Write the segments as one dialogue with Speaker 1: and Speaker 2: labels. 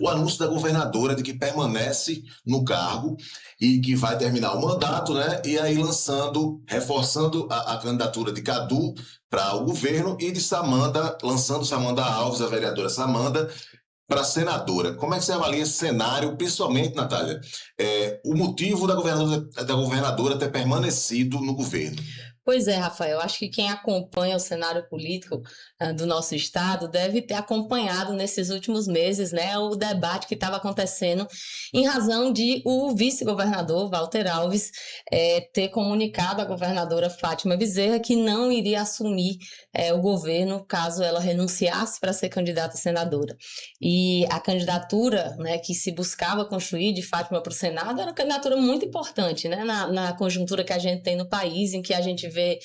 Speaker 1: o anúncio da governadora de que permanece no cargo e que vai terminar o mandato, né? E aí reforçando a candidatura de Cadu para o governo e de Samanda, lançando Samanda Alves, a vereadora Samanda, para senadora. Como é que você avalia esse cenário, principalmente, Natália, o motivo da governadora ter permanecido no governo?
Speaker 2: Pois é, Rafael, acho que quem acompanha o cenário político do nosso estado deve ter acompanhado nesses últimos meses, né, o debate que estava acontecendo em razão de o vice-governador Walter Alves ter comunicado à governadora Fátima Bezerra que não iria assumir o governo caso ela renunciasse para ser candidata a senadora. E a candidatura, né, que se buscava construir de Fátima para o Senado era uma candidatura muito importante, né, na conjuntura que a gente tem no país, em que a gente vê,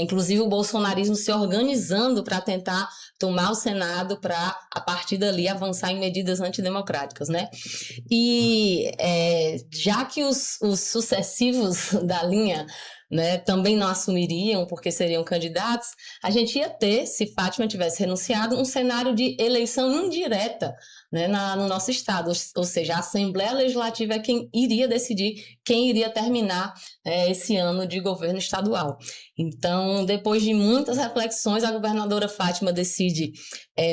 Speaker 2: inclusive, o bolsonarismo se organizando para tentar tomar o Senado para, a partir dali, avançar em medidas antidemocráticas, né? E já que os sucessivos da linha, né, também não assumiriam porque seriam candidatos, a gente ia ter, se Fátima tivesse renunciado, um cenário de eleição indireta, né, no nosso estado, ou seja, a Assembleia Legislativa é quem iria decidir quem iria terminar esse ano de governo estadual. Então, depois de muitas reflexões, a governadora Fátima decide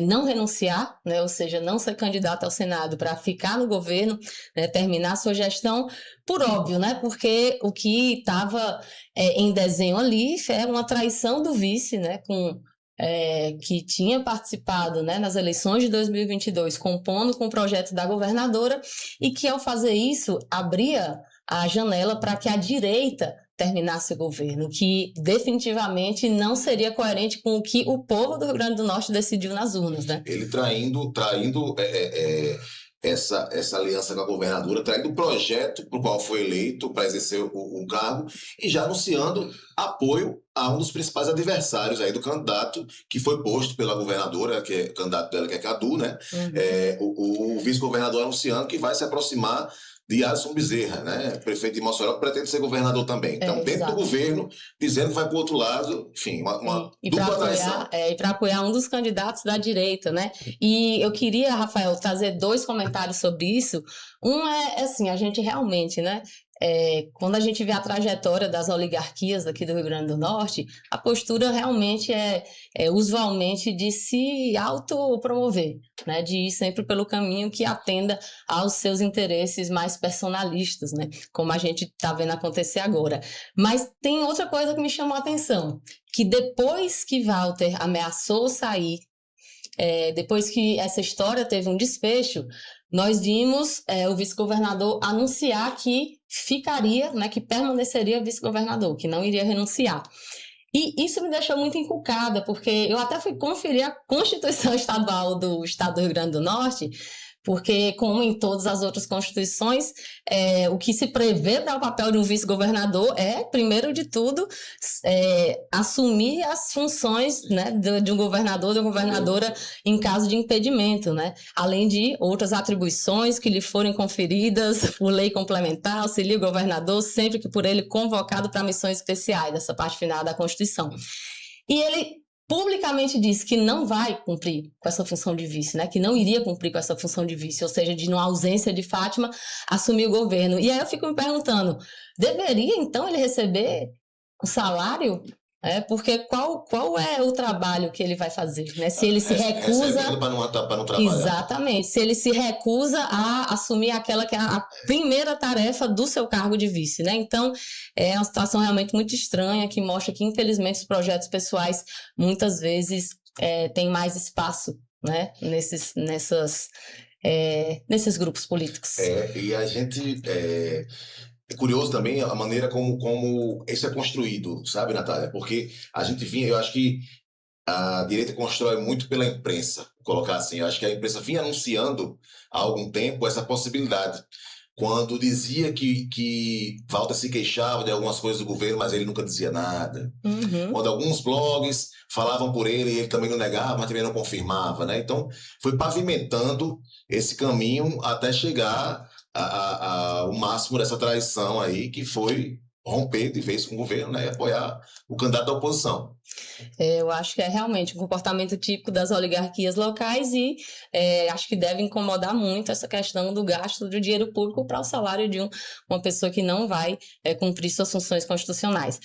Speaker 2: não renunciar, né, ou seja, não ser candidata ao Senado para ficar no governo, né, terminar sua gestão, por óbvio, né, porque o que estava em desenho ali é uma traição do vice, né, que tinha participado, né, nas eleições de 2022, compondo com o projeto da governadora, e que, ao fazer isso, abria a janela para que a direita terminasse o governo, que definitivamente não seria coerente com o que o povo do Rio Grande do Norte decidiu nas urnas, né?
Speaker 1: Ele traindo essa aliança com a governadora, traindo o projeto para o qual foi eleito para exercer o cargo e já anunciando apoio a um dos principais adversários aí do candidato que foi posto pela governadora, que é o candidato dela, que é Cadu, né? O vice-governador anunciando que vai se aproximar de Alisson Bezerra, né? Prefeito de Mossoró, que pretende ser governador também. Então, dentro do governo, dizendo que vai para o outro lado, enfim, uma dupla traição.
Speaker 2: E para apoiar um dos candidatos da direita, né? E eu queria, Rafael, trazer dois comentários sobre isso. Um assim, a gente realmente, né? Quando a gente vê a trajetória das oligarquias aqui do Rio Grande do Norte, a postura realmente é usualmente de se autopromover, né? De ir sempre pelo caminho que atenda aos seus interesses mais personalistas, né? Como a gente está vendo acontecer agora. Mas tem outra coisa que me chamou a atenção, que depois que Walter ameaçou sair, depois que essa história teve um desfecho, nós vimos o vice-governador anunciar que ficaria, né, que permaneceria vice-governador, que não iria renunciar. E isso me deixou muito encucada, porque eu até fui conferir a Constituição Estadual do Estado do Rio Grande do Norte, porque, como em todas as outras constituições, o que se prevê para o papel de um vice-governador é, primeiro de tudo, assumir as funções, né, de um governador, de uma governadora, em caso de impedimento, né? Além de outras atribuições que lhe forem conferidas por lei complementar, auxilia o governador sempre que por ele convocado para missões especiais, dessa parte final da Constituição. E ele publicamente disse que não vai cumprir com essa função de vice, né? Que não iria cumprir com essa função de vice, ou seja, de, numa ausência de Fátima, assumir o governo. E aí eu fico me perguntando, deveria então ele receber um salário? Porque qual é o trabalho que ele vai fazer, né? Se ele se recusa...
Speaker 1: para não trabalhar.
Speaker 2: Exatamente. Se ele se recusa a assumir aquela que é a primeira tarefa do seu cargo de vice, né? Então, é uma situação realmente muito estranha, que mostra que, infelizmente, os projetos pessoais, muitas vezes, têm mais espaço, né? Nesses grupos políticos.
Speaker 1: E a gente... É curioso também a maneira como isso é construído, sabe, Natália? Porque a gente vinha, eu acho que a direita constrói muito pela imprensa, vou colocar assim. Eu acho que a imprensa vinha anunciando há algum tempo essa possibilidade. Quando dizia que Walter se queixava de algumas coisas do governo, mas ele nunca dizia nada. Quando alguns blogs falavam por ele também não negava, mas também não confirmava, né? Então, foi pavimentando esse caminho até chegar ao máximo dessa traição aí, que foi romper de vez com o governo, né, e apoiar o candidato da oposição.
Speaker 2: Eu acho que é realmente um comportamento típico das oligarquias locais e acho que deve incomodar muito essa questão do gasto do dinheiro público para o salário de uma pessoa que não vai cumprir suas funções constitucionais.